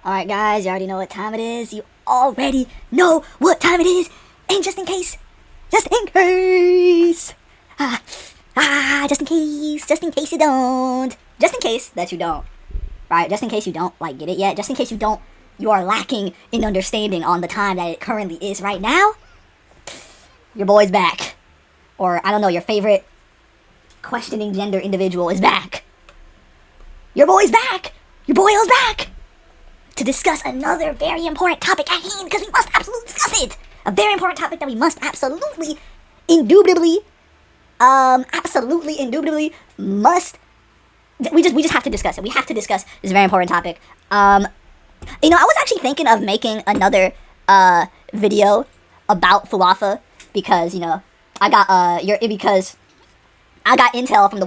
Alright guys, you already know what time it is. You already know what time it is. And just in case, just in case you don't. Just in case that you don't. Right? Just in case you don't, like, get it yet. Just in case you are lacking in understanding on the time that it currently is right now. Your boy's back. Or, I don't know, your favorite questioning gender individual is back. Your boy's back. Your boyo's back. To discuss another very important topic at hand, because we must absolutely discuss it. A very important topic that we must indubitably must. We just have to discuss it. We have to discuss this very important topic. I was actually thinking of making another video about Falafel because I got intel from the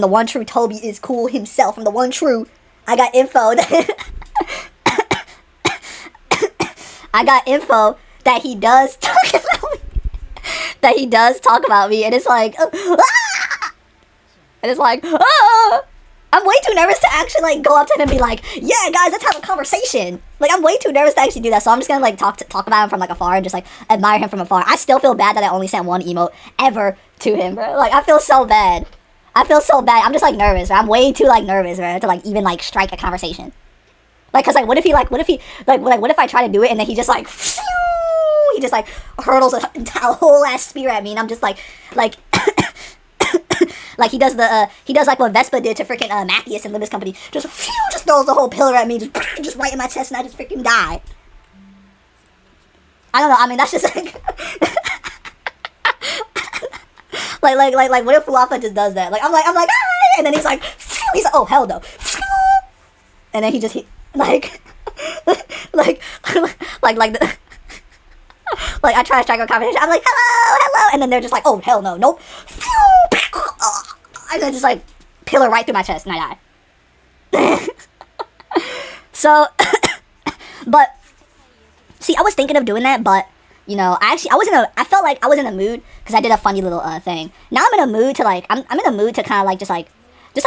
one true Toby is cool himself. From the one true, I got info that he does talk about me. And it's like, I'm way too nervous to actually like go up to him and be like, yeah guys, let's have a conversation. Like, I'm way too nervous to actually do that, so I'm just gonna like talk about him from like afar and just like admire him from afar. I still feel bad that I only sent one emote ever to him, bro. Like, I feel so bad. I'm just like nervous, bro. I'm way too like nervous, bro, to like even like strike a conversation. Like, cause like what if I try to do it and then he just like he just like hurdles a whole ass spear at me and I'm just like like he does like what Vespa did to freaking Matthias in Limbus Company. Just throws the whole pillar at me, just right in my chest, and I just freaking die. I don't know. I mean, that's just like like what if Falafel just does that? Like I'm like hi, and then he's like oh hell no, and then like I try to strike a conversation. I'm like hello, and then they're just like oh hell no, nope. And then just like pillar right through my chest and I die. So, but see, I was thinking of doing that, but I felt like I was in a mood because I did a funny little thing. Now I'm in a mood to like I'm in a mood to kind of like just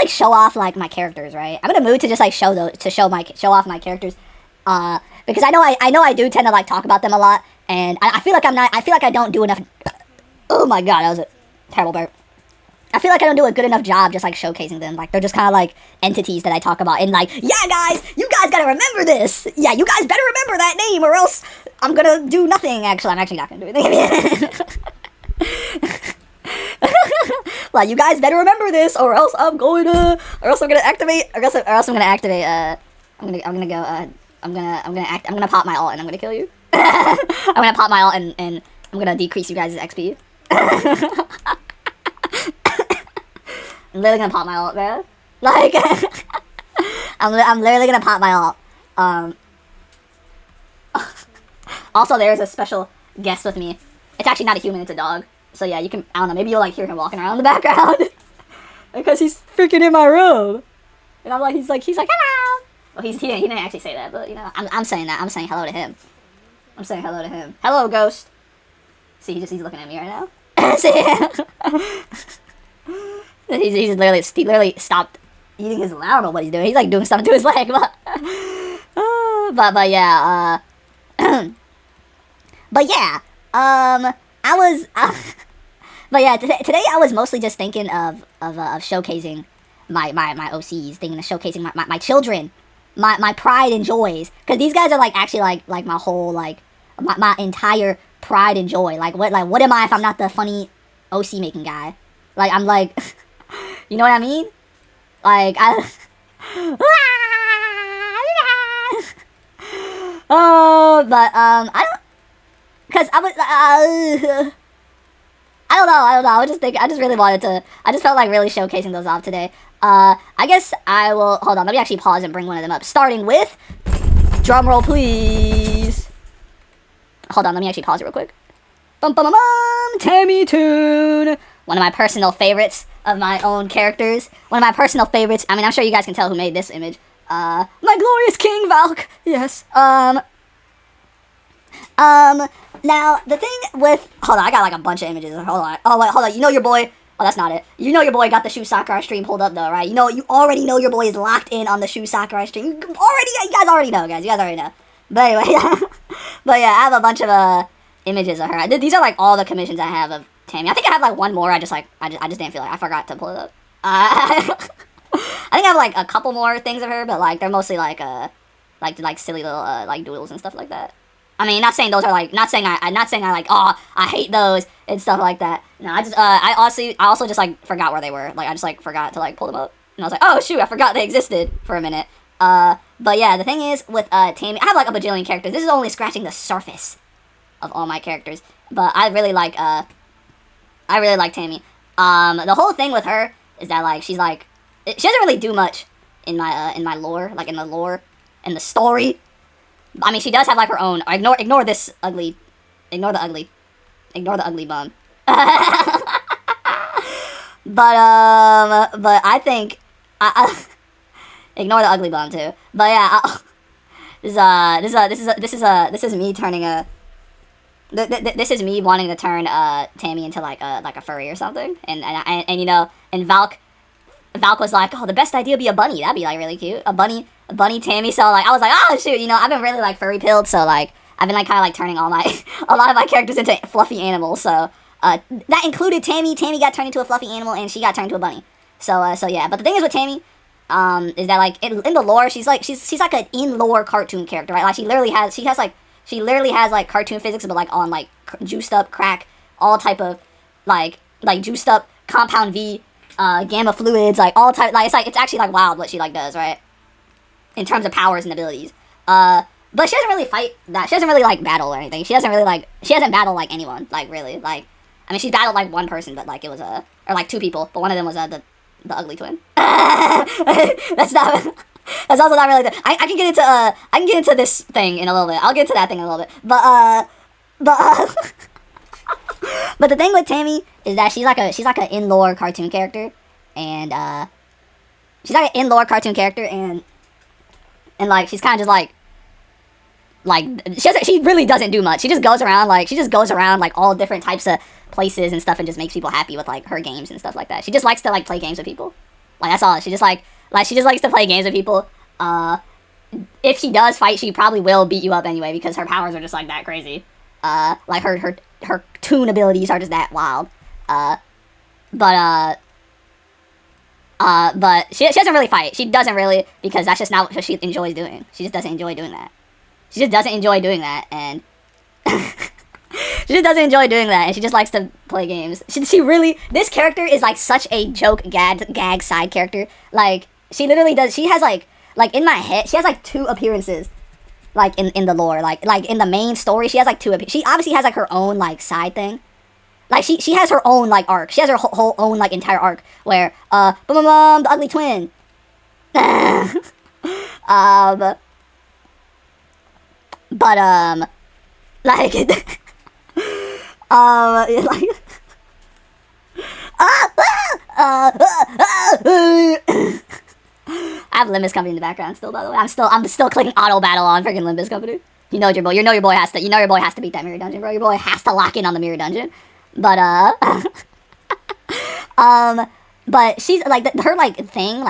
show off like my characters, right? I'm in a mood to just like show off my characters, because I know I do tend to like talk about them a lot, and I feel like I don't do enough. Oh my god, that was a terrible burp. I feel like I don't do a good enough job just like showcasing them. Like, they're just kind of like entities that I talk about, and like, yeah guys, you guys gotta remember this. Yeah, you guys better remember that name or else I'm gonna do nothing. Actually, I'm actually not gonna do anything. Like, you guys better remember this or else I'm gonna activate. I'm gonna pop my ult and I'm gonna kill you. I'm gonna pop my ult and I'm gonna decrease you guys' XP. I'm literally gonna pop my ult, man. Like, I'm literally gonna pop my ult. Also, there's a special guest with me. It's actually not a human, it's a dog. So yeah, you can, I don't know, maybe you'll like hear him walking around in the background. Because he's freaking in my room. And I'm like, he's like, hello. Well, he didn't actually say that, but I'm saying that. I'm saying hello to him. Hello, ghost. See, he's looking at me right now. See? He literally stopped eating his lamb. I don't know what he's doing. He's like doing something to his leg, but yeah, but yeah, today I was mostly just thinking of showcasing my OCs, thinking of showcasing my children, my pride and joys, because these guys are like actually like my whole like my entire pride and joy. Like what am I if I'm not the funny OC making guy? Like, I'm like, you know what I mean? Like, I don't, because I don't know, I just really wanted to, I just felt like really showcasing those off today. I guess I will, hold on, let me actually pause and bring one of them up, starting with, drum roll please. Hold on, let me actually pause it real quick. Bum bum bum bum, Tammy Toon. One of my personal favorites of my own characters. One of my personal favorites. I mean, I'm sure you guys can tell who made this image. My glorious King Valk. Yes. Now the thing with, hold on, I got like a bunch of images. Hold on. Oh wait, hold on. You know your boy Oh, that's not it. You know your boy got the Shu Sakurai stream pulled up though, right? You already know your boy is locked in on the Shu Sakurai stream. You guys already know, guys. You guys already know. But anyway, but yeah, I have a bunch of images of her. These are like all the commissions I have of Tammy. I think I have like one more. I just didn't feel like I forgot to pull it up. I think I have like a couple more things of her, but like they're mostly like silly little like doodles and stuff like that. I mean, not saying those are like, not saying I like, oh, I hate those and stuff like that. No, I also just like forgot where they were. Like I just like forgot to like pull them up, and I was like, oh shoot, I forgot they existed for a minute. But yeah, the thing is with Tammy, I have like a bajillion characters. This is only scratching the surface of all my characters, but I really like Tammy. The whole thing with her is that like she doesn't really do much in my lore, like in the lore and the story. I mean, she does have like her own. Ignore this ugly, ignore the ugly bum. But I think ignore the ugly bum too. But yeah, this is me turning this is me wanting to turn Tammy into like a furry or something, and you know, and Valk was like, oh, the best idea would be a bunny. That'd be like really cute, a bunny Tammy. So like I was like, oh shoot, you know, I've been really like furry pilled, so like I've been like kind of like turning all my a lot of my characters into fluffy animals. So that included Tammy. Tammy got turned into a fluffy animal, and she got turned into a bunny. So yeah, but the thing is with Tammy, is that like in the lore, she's like an in lore cartoon character, right? Like she literally has like cartoon physics, but like on like juiced up crack, all type of like juiced up compound V, gamma fluids, like all type, like it's actually like wild what she like does, right? In terms of powers and abilities. But she doesn't really fight that. She doesn't really like battle or anything. She hasn't battled like anyone, like really. Like I mean, she's battled like one person, but like it was or like two people, but one of them was the ugly twin. That's also not really I can get into this thing in a little bit. I'll get into that thing in a little bit. But but the thing with Tammy is that she's like an in-lore cartoon character, and and like she's kind of just like she really doesn't do much. She just goes around like all different types of places and stuff, and just makes people happy with like her games and stuff like that. She just likes to like play games with people. Like that's all. She just likes to play games with people. If she does fight, she probably will beat you up anyway, because her powers are just like that crazy. Like her toon abilities are just that wild. But she doesn't really fight. She doesn't really, because that's just not what she enjoys doing. She just doesn't enjoy doing that. And she just doesn't enjoy doing that, and she just likes to play games. She really, this character is like such a joke gag side character. Like she literally does. She has like in my head, she has like 2 appearances. Like in the lore, like in the main story, she has like 2. She obviously has like her own like side thing. Like she has her own like arc. She has her whole own like entire arc where the ugly twin. Like I have Limbus Company in the background still, by the way. I'm still clicking auto battle on freaking Limbus Company. You know your boy has to beat that mirror dungeon, bro. Your boy has to lock in on the mirror dungeon. But but she's like her thing,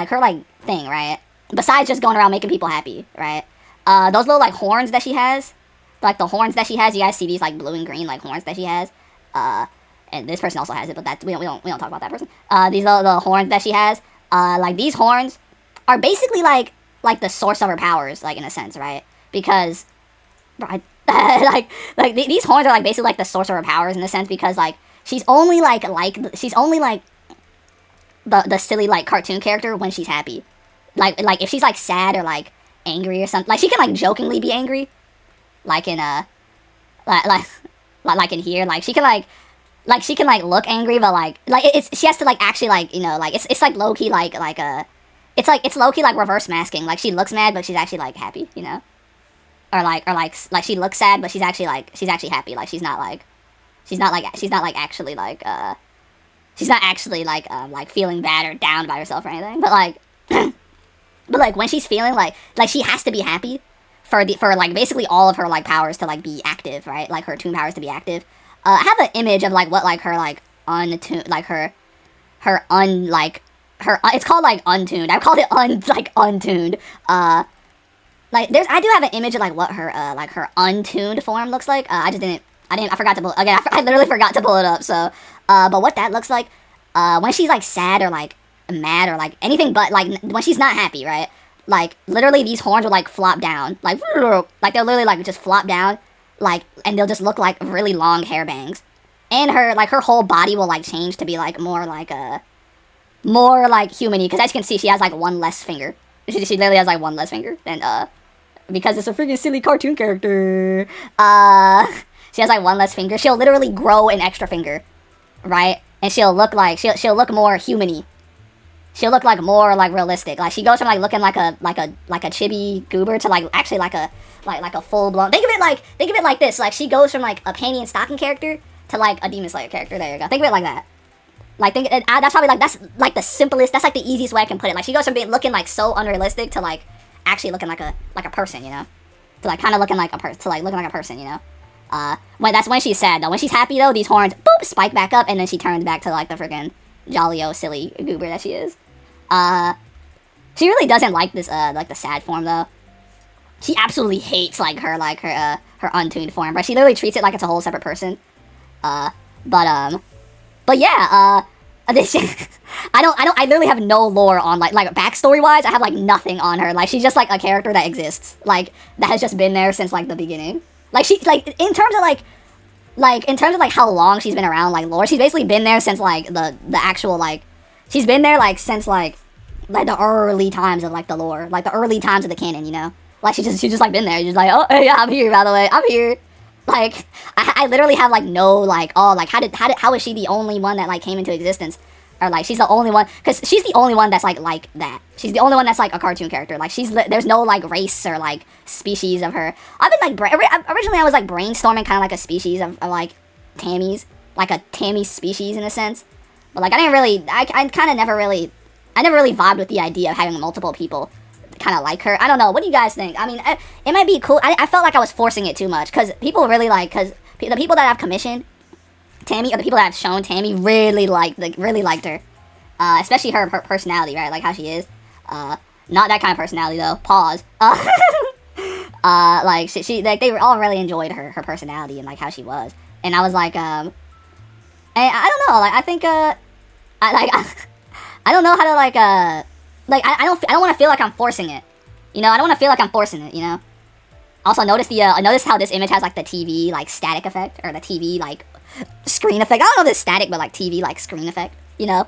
right? Besides just going around making people happy, right? Those little like horns that she has, like the horns that she has, you guys see these like blue and green like horns that she has. And this person also has it, but that we don't talk about that person. These little horns that she has, like these horns are basically like the source of her powers, like in a sense, right? Because right, these horns are like basically like the source of her powers in a sense, because like she's only like the silly like cartoon character when she's happy. Like if she's like sad or like angry or something, like she can like jokingly be angry, like in like in here, like she can like look angry, but like she has to like actually like, you know, like it's like low key like it's low key like reverse masking. Like she looks mad, but she's actually like happy, you know, or like she looks sad, but she's actually happy. Like she's not actually like feeling bad or down by herself or anything. But like but like when she's feeling like she has to be happy for like basically all of her like powers to like be active, right? Like her toon powers to be active. I have an image of like what like her like on the toon, like her it's called like untuned. I called it untuned. I do have an image of like what her untuned form looks like. I forgot to I literally forgot to pull it up. So, but what that looks like, when she's like sad or like mad or like anything but like when she's not happy, right? Like literally these horns will like flop down, like they'll literally like just flop down, like, and they'll just look like really long hair bangs, and her whole body will like change to be like more like human-y, because as you can see she has like one less finger. She literally has like one less finger than because it's a freaking silly cartoon character. She has like one less finger. She'll literally grow an extra finger, right? And she'll look like she'll look more human-y. She'll look like more like realistic. Like she goes from like looking like a chibi goober to like actually like a full blown. Think of it like this. Like she goes from like a panty and stocking character to like a Demon Slayer character. There you go. Think of it like that. Like that's probably like that's like the simplest. That's like the easiest way I can put it. Like she goes from being looking like so unrealistic to like actually looking like a person, you know, to like kind of looking like a person, to like looking like a person, you know. That's when she's sad though. When she's happy though, these horns boop spike back up, and then she turns back to like the freaking jolly-o silly goober that she is. She really doesn't like this like the sad form though. She absolutely hates like her untuned form, but she literally treats it like it's a whole separate person. But yeah, I literally have no lore on like backstory wise. I have like nothing on her. Like she's just like a character that exists, like that has just been there since like the beginning. Like she like in terms of like how long she's been around, like lore, she's basically been there since like the actual like she's been there like since like the early times of like the lore, like the early times of the canon, you know. Like she's just like been there. She's just like, oh yeah, I'm here, by the way, I'm here. Like I literally have like no like, oh like how is she the only one that like came into existence, or like she's the only one, because she's the only one that's like that. She's the only one that's like a cartoon character. Like there's no like race or like species of her. I've been like originally I was like brainstorming kind of like a species of like Tammy's, like a Tammy species in a sense, but like I never really vibed with the idea of having multiple people kind of like her. I don't know. What do you guys think? I mean, it might be cool. I felt like I was forcing it too much, because people really like, because the people that I've commissioned Tammy, or the people that have shown Tammy, really liked her, especially her personality, right? Like how she is. Not that kind of personality though. Pause. Like she like they all really enjoyed her personality and like how she was, and I was like, and I don't know. Like I think I don't know how to like I don't want to feel like I'm forcing it, you know. I don't want to feel like I'm forcing it, you know. Also notice how this image has like the TV like static effect, or the TV like screen effect. I don't know if it's static, but like TV like screen effect, you know,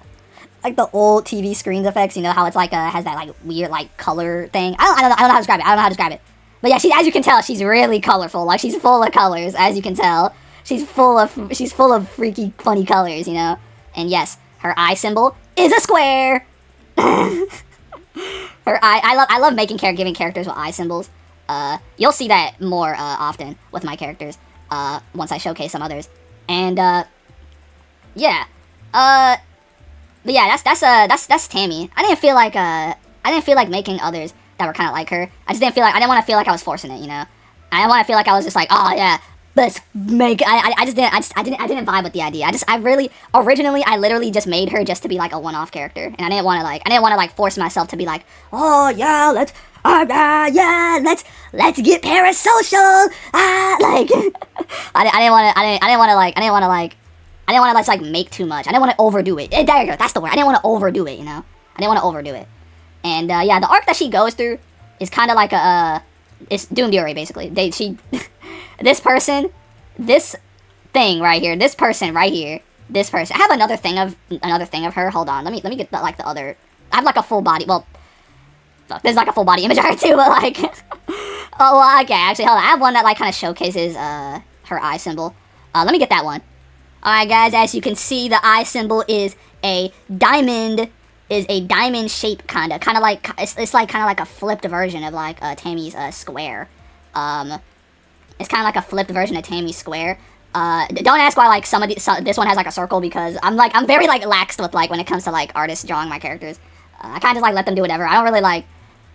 like the old TV screen effects, you know, how it's like has that like weird like color thing. I don't know how to describe it. I don't know how to describe it. But yeah, as you can tell, she's really colorful. Like she's full of colors, as you can tell. She's full of freaky funny colors, you know. And yes, her eye symbol is a square. Her eye. I love giving characters with eye symbols. You'll see that more often with my characters. Once I showcase some others. And yeah. But yeah, that's Tammy. I didn't feel like making others that were kind of like her. I didn't want to feel like I was forcing it, you know. I didn't want to feel like I was just like, oh yeah, let's make. I didn't vibe with the idea. Originally I literally just made her just to be like a one-off character, and I didn't want to force myself to be like, oh yeah, let's get parasocial. Like I didn't want to make too much. I didn't want to overdo it. There you go. That's the word. I didn't want to overdo it, you know. I didn't want to overdo it. And yeah, the arc that she goes through is kind of like it's Doom Fury basically. This person right here. I have another thing of her. Hold on. Let me get the other. I have like a full body. Well, fuck, this is like a full body image of her too. But like, oh well, okay. Actually, hold on. I have one that like kind of showcases her eye symbol. Let me get that one. All right, guys. As you can see, the eye symbol is a diamond. Is a diamond shape kind of like it's like kind of like a flipped version of like Tammy's square. It's kind of like a flipped version of Tammy's square. Don't ask why like this one has like a circle, because I'm very like lax with like when it comes to like artists drawing my characters. I kind of just like let them do whatever. I don't really like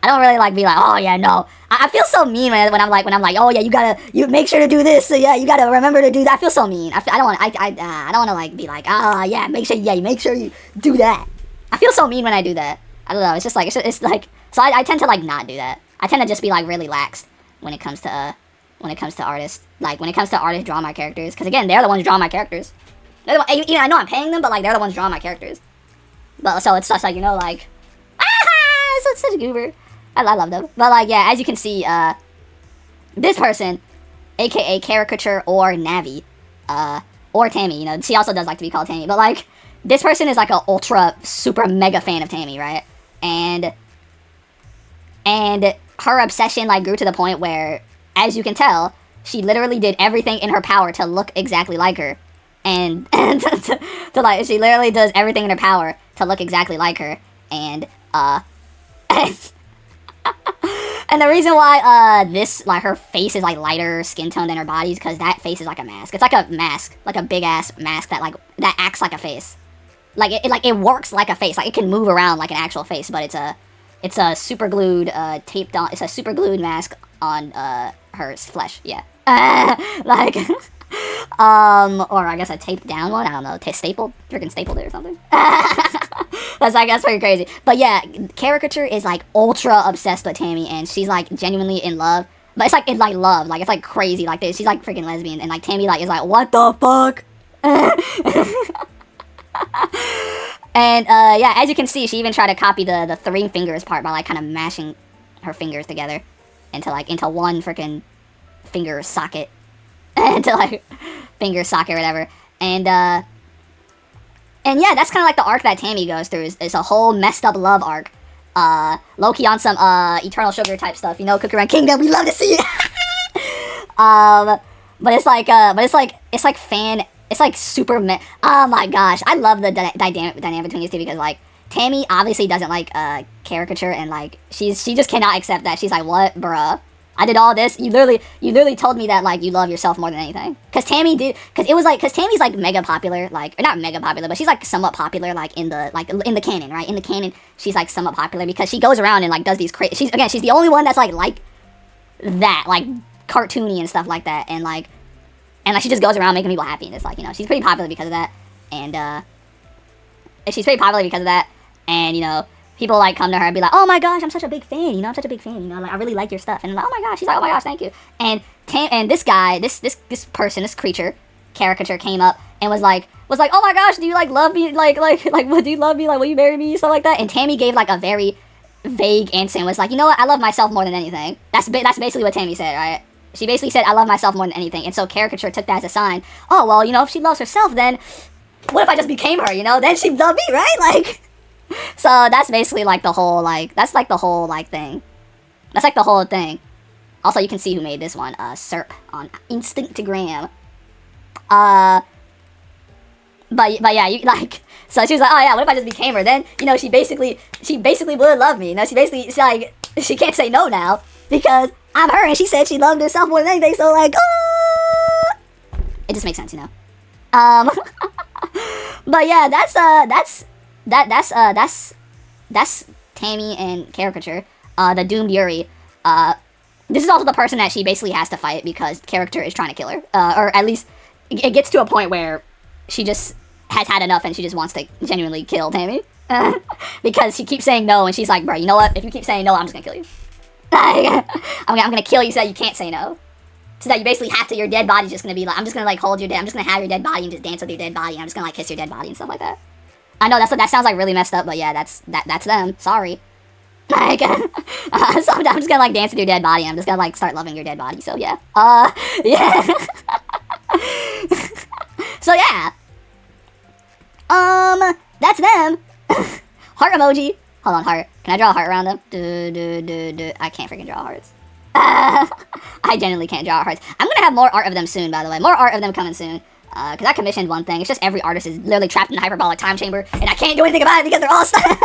I don't really like be like, oh yeah, no. I feel so mean when I'm like, oh yeah, you make sure to do this. So yeah, you gotta remember to do that. I feel so mean. I don't want to like be like, yeah, make sure you do that. I feel so mean when I do that. I don't know. It's just like it's like so I tend to like not do that. I tend to just be like really laxed when it comes to artists. Like when it comes to artists drawing my characters, because again, they're the ones drawing my characters. They're the one, I know I'm paying them, but like they're the ones drawing my characters. But so it's just like, you know, like, it's such a goober. I love them. But like, yeah, as you can see, this person, aka Caricature or Navi, or Tammy, you know, she also does like to be called Tammy. But like, this person is like an ultra super mega fan of Tammy, right? And her obsession like grew to the point where, as you can tell, she literally did everything in her power to look exactly like her. And to like, she literally does everything in her power to look exactly like her. And and the reason why this, like, her face is like lighter skin tone than her body is because that face is like a mask. It's like a mask, like a big ass mask that acts like a face. Like it works like a face. Like it can move around like an actual face, but it's a super glued taped on. It's a super glued mask on her flesh. Yeah. Like or I guess a taped down one. I don't know. Stapled, freaking stapled it or something. That's pretty crazy. But yeah, Caricature is like ultra obsessed with Tammy, and she's like genuinely in love. But it's like love, like it's like crazy, like this. She's like freaking lesbian, and like Tammy like is like, what the fuck? And yeah, as you can see, she even tried to copy the three fingers part by like kind of mashing her fingers together into one freaking finger socket. Into like finger socket or whatever. And yeah, that's kind of like the arc that Tammy goes through. It's a whole messed up love arc. Low-key on some Eternal Sugar type stuff, you know, Cookie Run Kingdom, we love to see it. But it's like super oh my gosh, I love the dynamic between these two, because like Tammy obviously doesn't like Caricature, and like she just cannot accept that. She's like, what, bruh? I did all this. You literally told me that like you love yourself more than anything. Cause Tammy's like mega popular, like, or not mega popular, but she's like somewhat popular, like in the canon, right? In the canon, she's like somewhat popular because she goes around and like does these crazy. She's the only one that's like that, like cartoony and stuff like that, and like she just goes around making people happy, and it's like, you know, she's pretty popular because of that, and you know, people like come to her and be like, oh my gosh, I'm such a big fan, you know, like I really like your stuff, and like, oh my gosh, she's like, oh my gosh, thank you. And this guy, this person, this creature, Caricature, came up and was like, oh my gosh, do you like love me, like what, do you love me, like will you marry me, stuff like that. And Tammy gave like a very vague answer and was like, you know what, I love myself more than anything. That's basically what Tammy said, right? She basically said, I love myself more than anything. And so Caricature took that as a sign. Oh well, you know, if she loves herself, then what if I just became her, you know? Then she'd love me, right? Like, so that's basically like the whole thing. That's like the whole thing. Also, you can see who made this one, Serp on Instagram. But yeah, you like, so she was like, oh yeah, what if I just became her? Then, you know, she basically would love me. You know, she's like, she can't say no now because I'm her, and she said she loved herself more than anything. So like, it just makes sense, you know. But yeah, that's Tammy and Caricature. The Doomed Yuri. This is also the person that she basically has to fight because Caricature is trying to kill her. Or at least it gets to a point where she just has had enough and she just wants to genuinely kill Tammy. Because she keeps saying no, and she's like, bro, you know what? If you keep saying no, I'm just gonna kill you. I'm gonna kill you so that you can't say no. So that you basically have to, your dead body's just gonna be like, I'm just gonna like hold your dead, I'm just gonna have your dead body and just dance with your dead body, and I'm just gonna like kiss your dead body and stuff like that. I know that sounds like really messed up, but yeah, that's them. Sorry. Like, so I'm just gonna like dance with your dead body, and I'm just gonna like start loving your dead body. So yeah, yeah. So yeah, that's them. Heart emoji. Hold on, heart. Can I draw a heart around them? I can't freaking draw hearts. I genuinely can't draw hearts. I'm gonna have more art of them soon, by the way. More art of them coming soon. Because I commissioned one thing. It's just every artist is literally trapped in a hyperbolic time chamber, and I can't do anything about it because they're all stuck.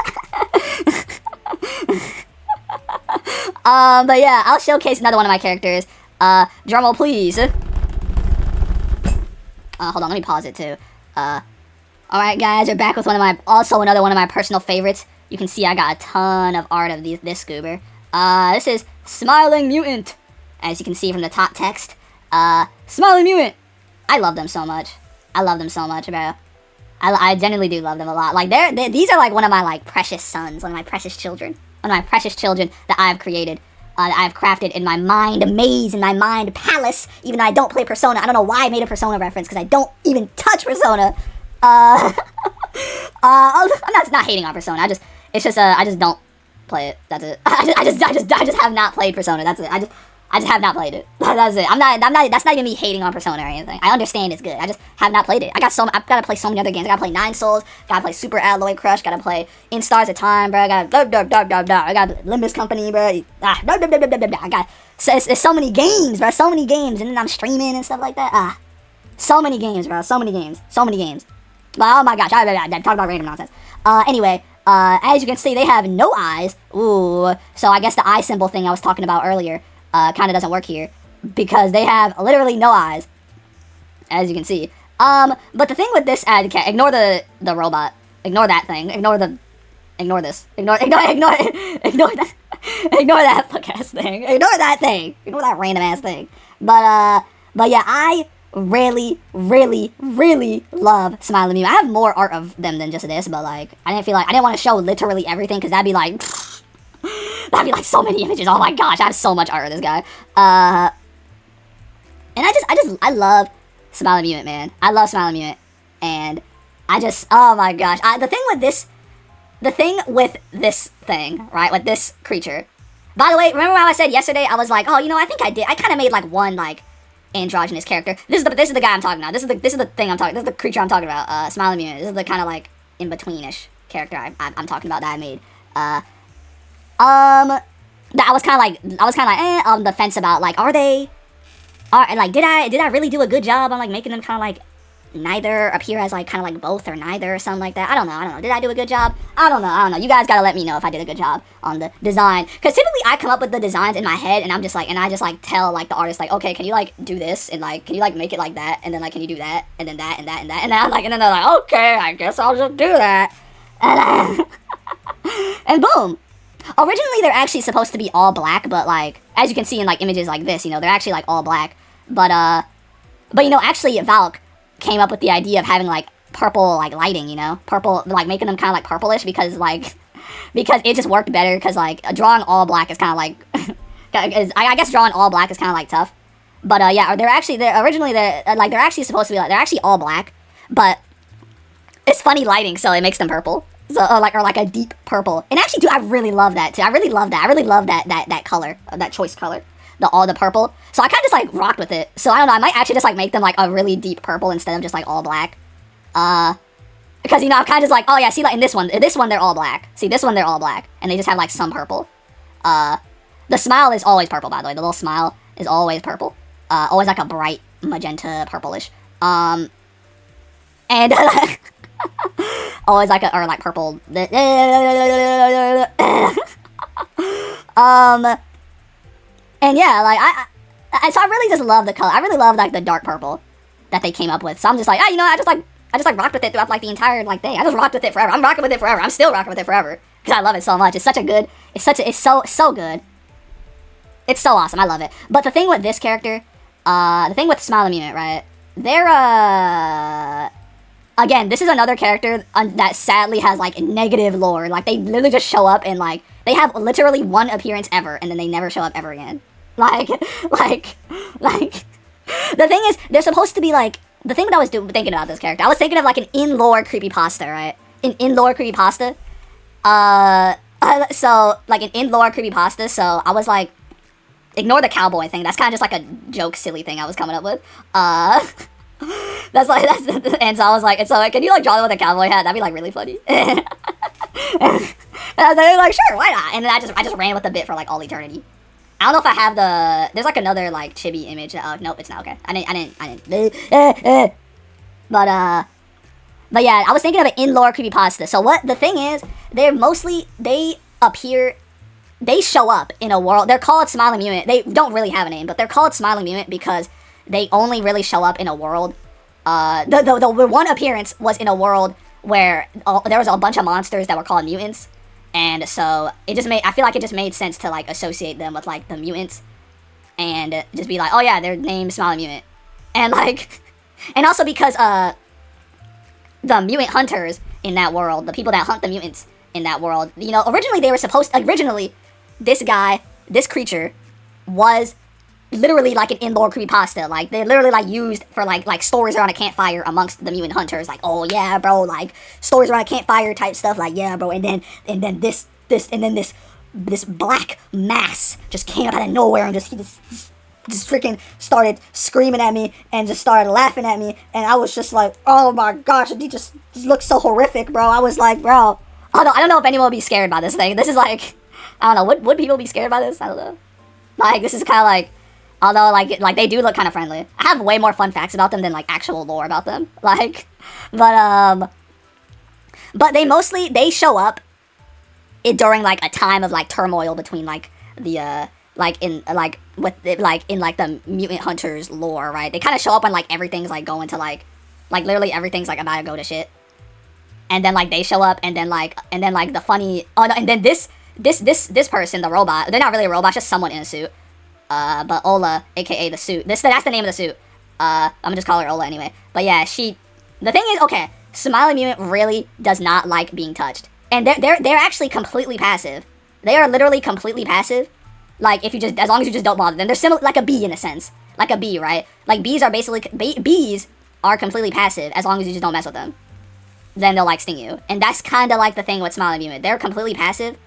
But yeah, I'll showcase another one of my characters. Drumroll, please. Hold on, let me pause it too. Alright guys, we're back with another one of my personal favorites. You can see I got a ton of art of this goober. This is Smiling Mutant. As you can see from the top text. Smiling Mutant. I love them so much. I love them so much, bro. I genuinely do love them a lot. Like, these are, like, one of my, like, precious sons. One of my precious children. One of my precious children that I've created. That I've crafted in my mind maze, in my mind palace. Even though I don't play Persona. I don't know why I made a Persona reference, because I don't even touch Persona. I'm not hating on Persona. I just don't play it. That's it. I just have not played Persona. That's it. I just have not played it. That's it. That's not even me hating on Persona or anything. I understand it's good. I just have not played it. I've gotta play so many other games. I gotta play Nine Souls. Gotta play Super Alloy Crush. Gotta play In Stars of Time, bro. I got Limbus Company, bro. I got. It's so many games, bro. So many games, and then I'm streaming and stuff like that. So many games, bro. So many games. Oh my gosh. I talk about random nonsense. Anyway. As you can see, they have no eyes. Ooh. So I guess the eye symbol thing I was talking about earlier kind of doesn't work here because they have literally no eyes, as you can see. But the thing with this ignore the robot, ignore that thing, ignore this, ignore that fuck ass thing, ignore that random ass thing. But yeah, I really love Smiling Mutant. I have more art of them than just this, but like I didn't want to show literally everything because that'd be like so many images. Oh my gosh, I have so much art of this guy. And I love Smiling Mutant, man. I love Smiling Mutant, and oh my gosh. The thing with this thing, right, with this creature. By the way, remember how I said yesterday? I was like, oh, I think I kind of made like one like androgynous character. This is the guy I'm talking about. This is the thing I'm talking. This is the creature I'm talking about. Smiling Mutant. This is the kind of like in betweenish character I'm talking about that I made. That I was kind of like on the fence about like did I really do a good job on like making them kind of like neither appear as like kind of like both or neither or something like that. I don't know. Did I do a good job? I don't know. You guys gotta let me know if I did a good job on the design, because typically I come up with the designs in my head and I just like tell like the artist like, okay, can you like do this, and like can you like make it like that, and then like can you do that, and then that and that and that, and then and then they're like, okay, I guess I'll just do that, and and boom. Originally they're actually supposed to be all black, but like as you can see in like images like this, they're actually like all black, but actually Valk came up with the idea of having like purple like lighting, purple, like making them kind of like purplish because it just worked better, because like drawing all black is kind of like I guess drawing all black is kind of like tough, but yeah, they're actually supposed to be like, they're actually all black, but it's funny lighting, so it makes them purple, so or like a deep purple. And actually, dude, I really love that too. I really love that color, that choice color. All the purple. So I kind of just like rocked with it. So I don't know, I might actually just like make them like a really deep purple instead of just like all black. Because I'm kind of just like, oh yeah, see, like in this one they're all black. See, this one they're all black, and they just have like some purple. The smile is always purple, by the way. The little smile is always purple. Always like a bright magenta purplish. And always like purple. And yeah, like so I really just love the color. I really love like the dark purple that they came up with. So I'm just like, I just rocked with it throughout like the entire like thing. I just rocked with it forever. I'm rocking with it forever. I'm still rocking with it forever because I love it so much. It's so good. It's so awesome. I love it. But the thing with this character, the thing with Smiling Mutant, right? They're again, this is another character that sadly has like negative lore. Like they literally just show up and like they have literally one appearance ever, and then they never show up ever again. Like, the thing is, they're supposed to be like, the thing that I was thinking about this character, I was thinking of like an in-lore creepypasta, right? An in-lore creepypasta. So, like an in-lore creepypasta, so I was like, ignore the cowboy thing, that's kind of just like a joke, silly thing I was coming up with. And so I was like, can you like draw them with a cowboy hat? That'd be like really funny. And I was like, sure, why not? And then I just ran with the bit for like all eternity. I don't know if I have there's like another like chibi image. Nope, it's not. Okay, I didn't. But yeah, I was thinking of an in-lore creepypasta. So what the thing is, they show up in a world. They're called Smiling Mutant. They don't really have a name, but they're called Smiling Mutant because they only really show up in a world. The one appearance was in a world where there was a bunch of monsters that were called mutants. And so it just I feel like it just made sense to like associate them with like the mutants, and just be like, oh yeah, their name's Smiling Mutant, and like, and also because the mutant hunters in that world, the people that hunt the mutants in that world, you know, originally this creature was literally like an in-lore creepypasta. Like, they're literally like used for like stories around a campfire amongst the mutant hunters. Like, oh yeah, bro, like stories around a campfire type stuff. Like, yeah, bro, and then this black mass just came out of nowhere and he just freaking started screaming at me and just started laughing at me, and I was just like, oh my gosh, he just looked so horrific, bro. I was like, bro, I don't know if anyone would be scared by this thing. This is like, I don't know, would people be scared by this? I don't know. Like, this is kind of like, although like they do look kind of friendly. I have way more fun facts about them than like actual lore about them. Like, but they show up during like a time of like turmoil between like the the mutant hunters lore, right? They kind of show up when like everything's like going to like literally everything's like about to go to shit, and then like they show up, and then the funny, oh no, and then this person, the robot, they're not really a robot, just someone in a suit, but Ola, aka the suit, that's the name of the suit, I'm gonna just call her Ola anyway. But yeah, the thing is, okay, Smiling Mutant really does not like being touched, and they're actually completely passive. They are literally completely passive. Like, as long as you just don't bother them. They're similar, like a bee in a sense. Like a bee, right? Like, bees are completely passive as long as you just don't mess with them. Then they'll, like, sting you. And that's kind of like the thing with Smiling Mutant. They're completely passive,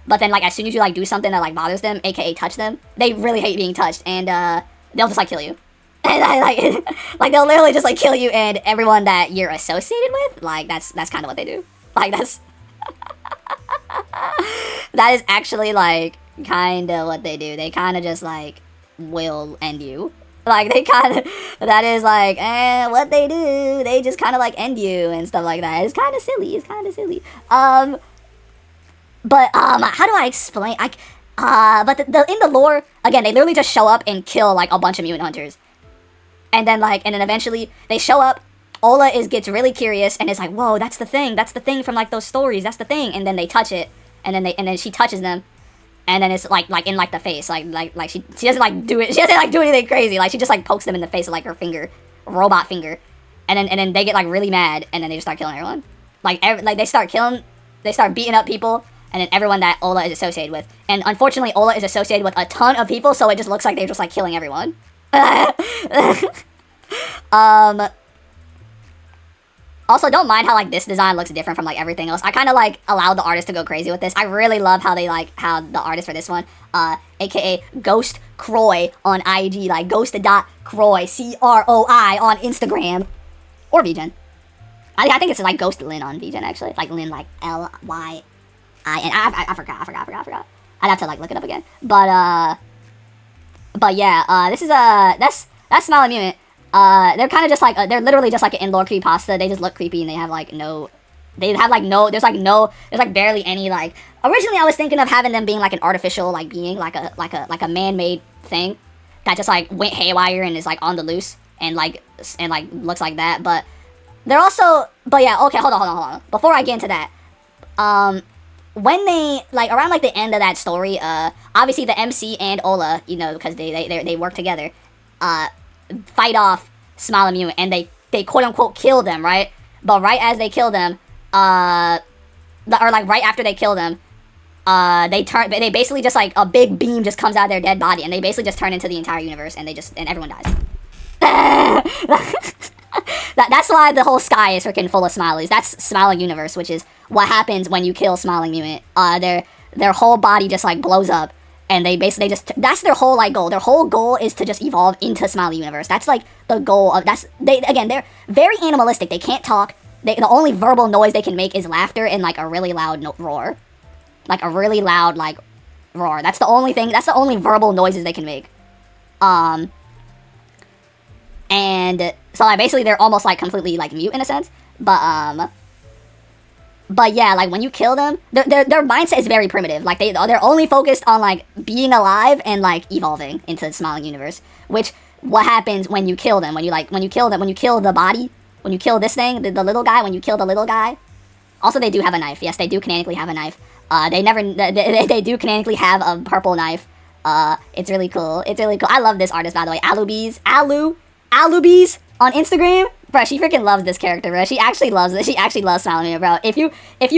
but then, like, as soon as you, like, do something that, like, bothers them, aka touch them, they really hate being touched, and, they'll just, like, kill you. And, like, they'll literally just, like, kill you, and everyone that you're associated with, like, that's kind of what they do. Like, that's... that is actually, like, kind of what they do. They kind of just like will end you. Like, they kind of, that is like, what they do. They just kind of like end you and stuff like that. It's kind of silly. But how do I explain? But in the lore, again, they literally just show up and kill like a bunch of mutant hunters, and then eventually they show up. Ola gets really curious and is like, whoa, that's the thing from like those stories. That's the thing. And then they touch it, and then she touches them. And then it's like in like the face, like she doesn't like do it. She doesn't like do anything crazy. Like, she just like pokes them in the face with like her finger, robot finger, and then they get like really mad, and then they just start killing everyone. They start beating up people, and then everyone that Ola is associated with. And unfortunately, Ola is associated with a ton of people, so it just looks like they're just like killing everyone. Also, don't mind how like this design looks different from like everything else. I kind of like allowed the artist to go crazy with this. I really love how the artist for this one, aka Ghost Croy on IG, like ghost.croy, CROI on Instagram, or VGen. I think it's like ghostlyiin on VGen actually, like Lin, like LYIN. I forgot. I'd have to like look it up again. But yeah, this is that's Smiling Mutant. They're kind of just like, they're literally just like an in-lore creepypasta. They just look creepy, and they have like there's barely any like, originally I was thinking of having them being like an artificial like being, like a man-made thing that just like went haywire and is like on the loose and like looks like that. But they're also, but yeah, okay, hold on. Before I get into that, when they like around like the end of that story, obviously the MC and Ola, you know, because they work together, fight off Smiling Mutant, and they quote unquote kill them, right? But right as they kill them, or like right after they kill them, they basically just like a big beam just comes out of their dead body, and they basically just turn into the entire universe, and everyone dies. That's why the whole sky is freaking full of smileys. That's Smiling Universe, which is what happens when you kill Smiling Mutant. Their whole body just like blows up, and they basically that's their whole like goal. Their whole goal is to just evolve into Smiley Universe. That's like the goal of they're very animalistic. They can't talk. The only verbal noise they can make is laughter and like a really loud roar. Like a really loud like roar. That's the only thing. That's the only verbal noises they can make. And so like basically they're almost like completely like mute in a sense. But yeah, like when you kill them, their mindset is very primitive. Like they're only focused on like being alive and like evolving into the Smiling Universe. Which what happens when you kill them? When you kill the body, when you kill this thing, the little guy, when you kill the little guy. Also, they do have a knife. Yes, they do canonically have a knife. They do canonically have a purple knife. It's really cool. It's really cool. I love this artist, by the way. Allubees on Instagram. Bro, she freaking loves this character, bro. She actually loves it. She actually loves Smiling Mute, bro. If you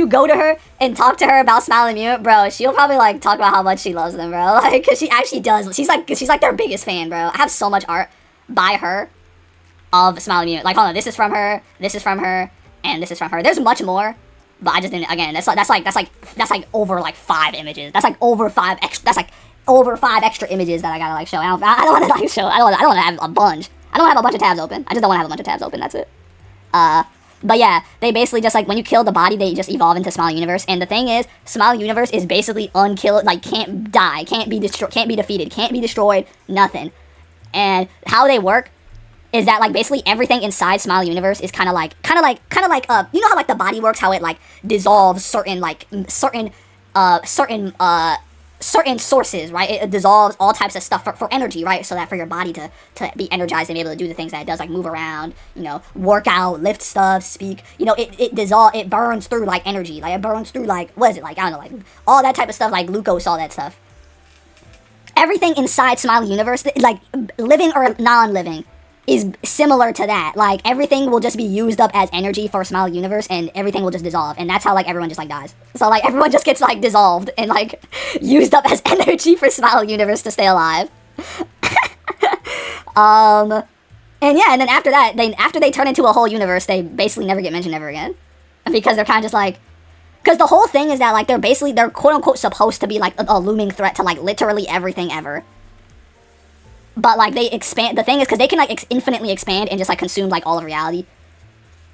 go to her and talk to her about Smiling Mute, bro, she'll probably like talk about how much she loves them, bro. Like, cause she actually does. She's like their biggest fan, bro. I have so much art by her of Smiling Mute. Like, hold on, this is from her, this is from her, and this is from her. There's much more, but I just didn't. Again, that's like over like 5 images. That's like over 5 extra. That's like over 5 extra images that I gotta like show. I don't want to like show. I don't want to have a bunch. I don't have a bunch of tabs open. I just don't want to have a bunch of tabs open. That's it. But yeah, they basically just like when you kill the body, they just evolve into Smiling Universe. And the thing is, Smiling Universe is basically unkillable. Like, can't die, can't be destroyed, can't be defeated, can't be destroyed, nothing. And how they work is that like basically everything inside Smile Universe is kind of like you know how like the body works, how it like dissolves certain sources, right? It dissolves all types of stuff for energy, right? So that for your body to be energized and be able to do the things that it does, like move around, you know, work out, lift stuff, speak, you know, it burns through like energy, like it burns through like, what is it, like, I don't know, like all that type of stuff, like glucose, all that stuff. Everything inside Smile Universe, like living or non-living, is similar to that. Like everything will just be used up as energy for Smile Universe, and everything will just dissolve, and that's how like everyone just like dies. So like everyone just gets like dissolved and like used up as energy for Smile Universe to stay alive. And yeah, and then after that, after they turn into a whole universe, they basically never get mentioned ever again, because they're kind of just like, because the whole thing is that like they're quote unquote supposed to be like a looming threat to like literally everything ever. But like they expand, the thing is, because they can like infinitely expand and just like consume like all of reality,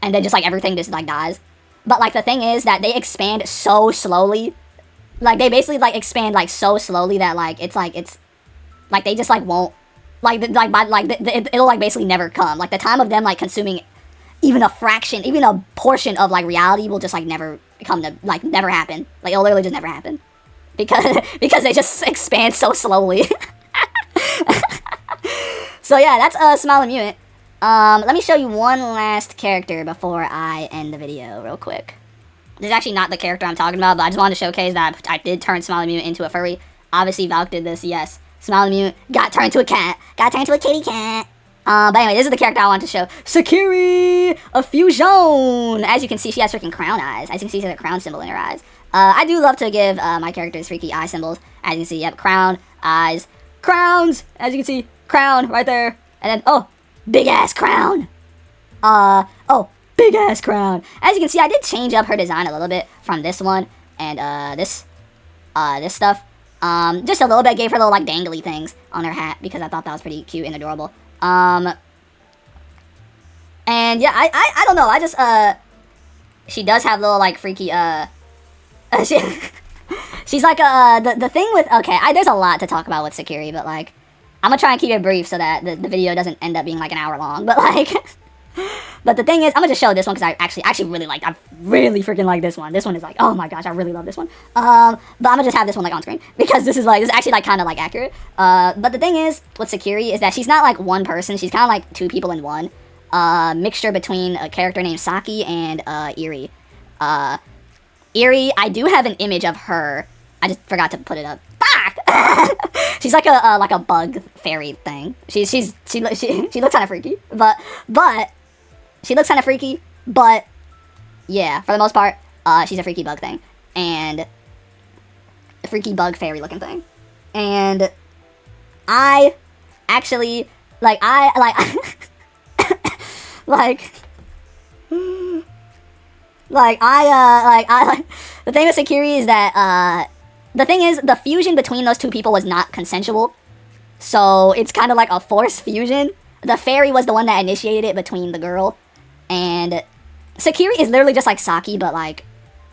and then just like everything just like dies. But like the thing is that they expand so slowly, like they basically like expand like so slowly that like it's like they just like won't it'll like basically never come. Like the time of them like consuming even a fraction, even a portion of like reality will just like never come to like never happen. Like it'll literally just never happen because they just expand so slowly. So yeah, that's Smile and Mutant. Let me show you one last character before I end the video real quick. This is actually not the character I'm talking about, but I just wanted to showcase that I did turn Smile and Mutant into a furry. Obviously, Valk did this, yes. Smile and Mutant got turned into a cat. Got turned into a kitty cat. But anyway, this is the character I wanted to show. Sakiri, a fusion. As you can see, she has freaking crown eyes. As you can see, she has a crown symbol in her eyes. I do love to give my characters freaky eye symbols. As you can see, yep, crown, eyes, crowns. As you can see, crown right there. And then, oh, big ass crown. Oh, big ass crown. As you can see, I did change up her design a little bit from this one and this stuff. Just a little bit. Gave her little like dangly things on her hat because I thought that was pretty cute and adorable. And yeah, I don't know. I just she does have little like freaky she's like the thing with, okay, there's a lot to talk about with Sakiri, but like I'm gonna try and keep it brief so that the video doesn't end up being like an hour long. But like but the thing is, I'm gonna just show this one because I actually really like, I really freaking like this one. This one is like, oh my gosh, I really love this one. But I'm gonna just have this one like on screen because this is actually like kind of like accurate. But the thing is with Sakiri is that she's not like one person. She's kind of like 2 people in one. Mixture between a character named Saki and Eri. Eri, I do have an image of her. I just forgot to put it up. Fuck! She's like a bug fairy thing. She looks kind of freaky, but she looks kind of freaky. But yeah, for the most part, she's a freaky bug thing and a freaky bug fairy looking thing. And I actually like the thing with Sakiri is that the thing is, the fusion between those 2 people was not consensual, so it's kind of like a forced fusion. The fairy was the one that initiated it between the girl, and Sakiri is literally just like Saki, but like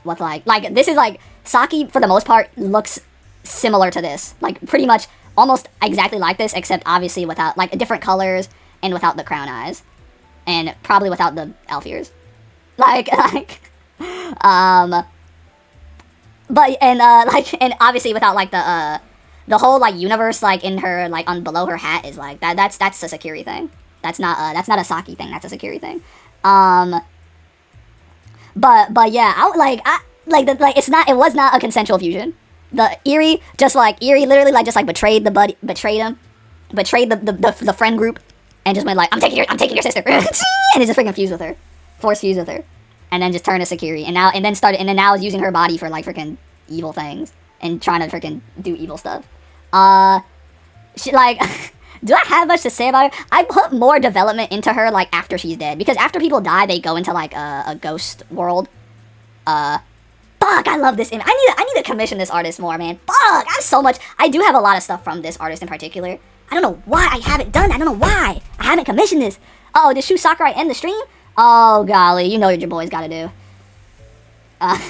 with like this is like Saki for the most part looks similar to this, like pretty much almost exactly like this, except obviously without like different colors and without the crown eyes, and probably without the elf ears, but and obviously without like the whole like universe like in her like on below her hat is like that's a Sakiri thing. That's not a Saki thing. That's a Sakiri thing. But yeah, it was not a consensual fusion. The Eerie literally like just like betrayed the buddy, betrayed the friend group, and just went like, I'm taking your sister, and it just freaking fused with her, force fused with her, and then just turned to Sakiri, and now is using her body for like freaking evil things and trying to freaking do evil stuff. She like. Do I have much to say about her? I put more development into her like after she's dead, because after people die, they go into like a ghost world. Fuck, I love this image. I need to commission this artist more, man. Fuck, I do have a lot of stuff from this artist in particular. I don't know why I haven't done that. I don't know why I haven't commissioned this. Oh, did Shu Sakurai end the stream? Oh golly, you know what your boy's gotta do. But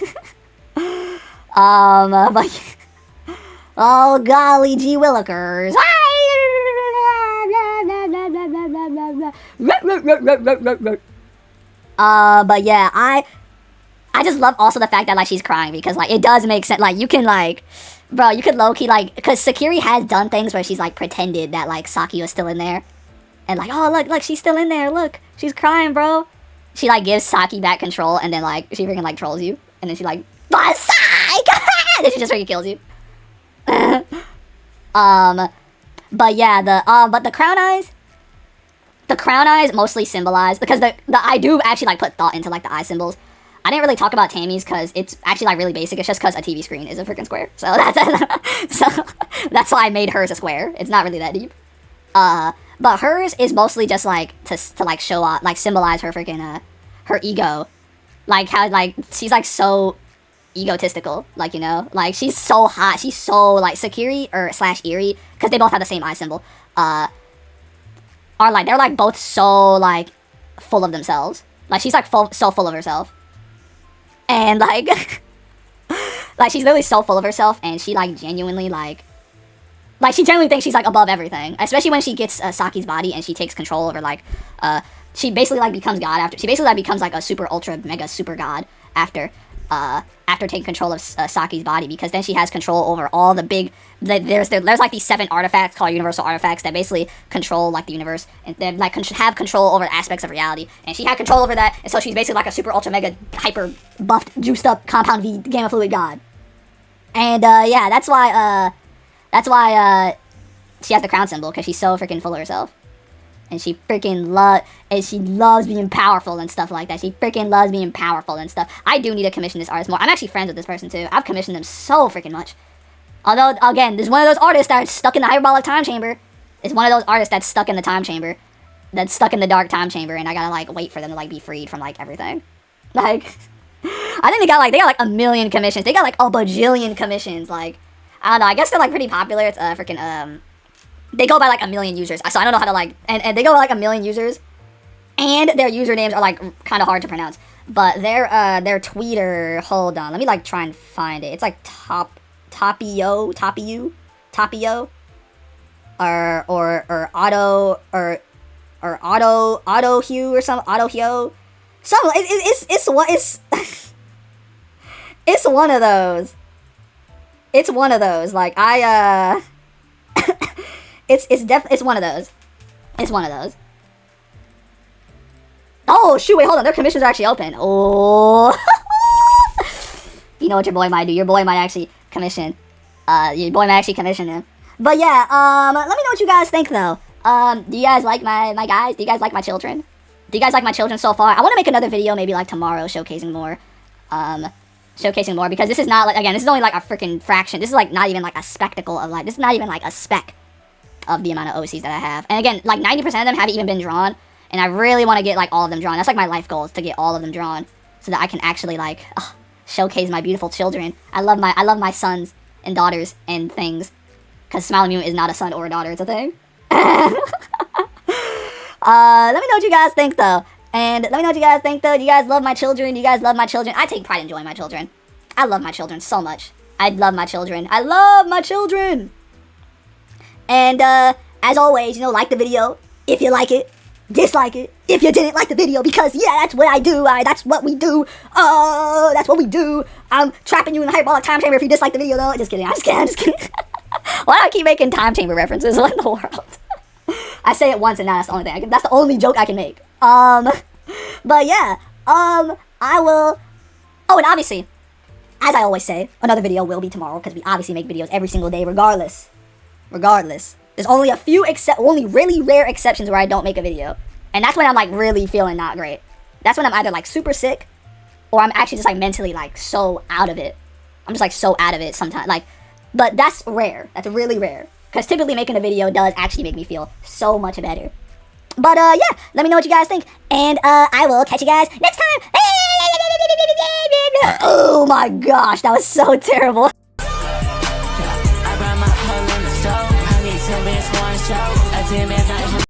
oh golly, gee willikers. But yeah, I just love also the fact that like she's crying, because like it does make sense. Like you can like, bro, you could low-key like, because Sakiri has done things where she's like pretended that like Saki was still in there, and like, oh look, she's still in there, look, she's crying, bro. She like gives Saki back control, and then like she freaking like trolls you, and then she like, psych, and then she just freaking kills you. But yeah, the crown eyes. The crown eyes mostly symbolize, because I do actually like put thought into like the eye symbols. I didn't really talk about Tammy's because it's actually like really basic. It's just because a TV screen is a freaking square. So that's why I made hers a square. It's not really that deep. But hers is mostly just like to like show off, like symbolize her freaking her ego, like how like she's like so egotistical, like, you know, like she's so hot, she's so like Sakiri or / Eerie, because they both have the same eye symbol, are like, they're like both so like full of themselves. Like she's like so full of herself, and like like she's literally so full of herself, and she like genuinely like she genuinely thinks she's like above everything, especially when she gets Saki's body and she takes control over like she basically like becomes God after, she basically like becomes like a super ultra mega super god after taking control of Saki's body, because then she has control over all the big, there's like these 7 artifacts called universal artifacts that basically control like the universe, and they like have control over aspects of reality, and she had control over that, and so she's basically like a super ultra mega hyper buffed juiced up compound V gamma fluid god. And yeah, that's why she has the crown symbol, because she's so freaking full of herself. And she freaking loves being powerful and stuff like that. She freaking loves being powerful and stuff. I do need to commission this artist more. I'm actually friends with this person too. I've commissioned them so freaking much. Although, again, there's one of those artists that's stuck in the hyperbolic time chamber. It's one of those artists that's stuck in the time chamber. That's stuck in the dark time chamber, and I gotta like wait for them to like be freed from like everything. Like, I think they got like a million commissions. They got like a bajillion commissions. Like, I don't know. I guess they're like pretty popular. It's freaking they go by like a million users, so I don't know how to like, and they go by like a million users, and their usernames are like kind of hard to pronounce. But their Twitter, hold on, let me like try and find it. It's like Topiyoooo, or auto or auto-hue or something, auto-hue, some it's what it's it's one of those. It's one of those. Like it's one of those. It's one of those. Oh shoot! Wait, hold on. Their commissions are actually open. Oh, you know what your boy might do? Your boy might actually commission. Your boy might actually commission him. But yeah, let me know what you guys think though. Do you guys like my guys? Do you guys like my children? Do you guys like my children so far? I want to make another video maybe like tomorrow showcasing more. Because this is not like, again, this is only like a freaking fraction. This is like not even like a spectacle of like, this is not even like a speck of the amount of OCs that I have. And again, like 90% of them haven't even been drawn, and I really want to get like all of them drawn. That's like my life goal, is to get all of them drawn so that I can actually like showcase my beautiful children. I love my sons and daughters and things, because Smiling Moon is not a son or a daughter, it's a thing. Let me know what you guys think though. And let me know what you guys think though. Do you guys love my children? Do you guys love my children? I take pride in enjoying my children. I love my children so much. I love my children. I love my children. And as always, you know, like the video if you like it. Dislike it if you didn't like the video, because yeah, that's what I do. That's what we do. That's what we do. I'm trapping you in the hyperbolic time chamber if you dislike the video though. Just kidding. I'm just kidding. Why do I keep making time chamber references? What in the world? I say it once and now that's the only thing. That's the only joke I can make. But yeah, I will. Oh, and obviously, as I always say, another video will be tomorrow because we obviously make videos every single day regardless. There's only a few only really rare exceptions where I don't make a video. And that's when I'm like really feeling not great. That's when I'm either like super sick or I'm actually just like mentally like so out of it. I'm just like so out of it sometimes. Like, but that's rare. That's really rare. Because typically making a video does actually make me feel so much better. But yeah, let me know what you guys think. And I will catch you guys next time. Oh my gosh, that was so terrible. I brought my hoe in the stove. I need 10 minutes, one show. A 10 minutes.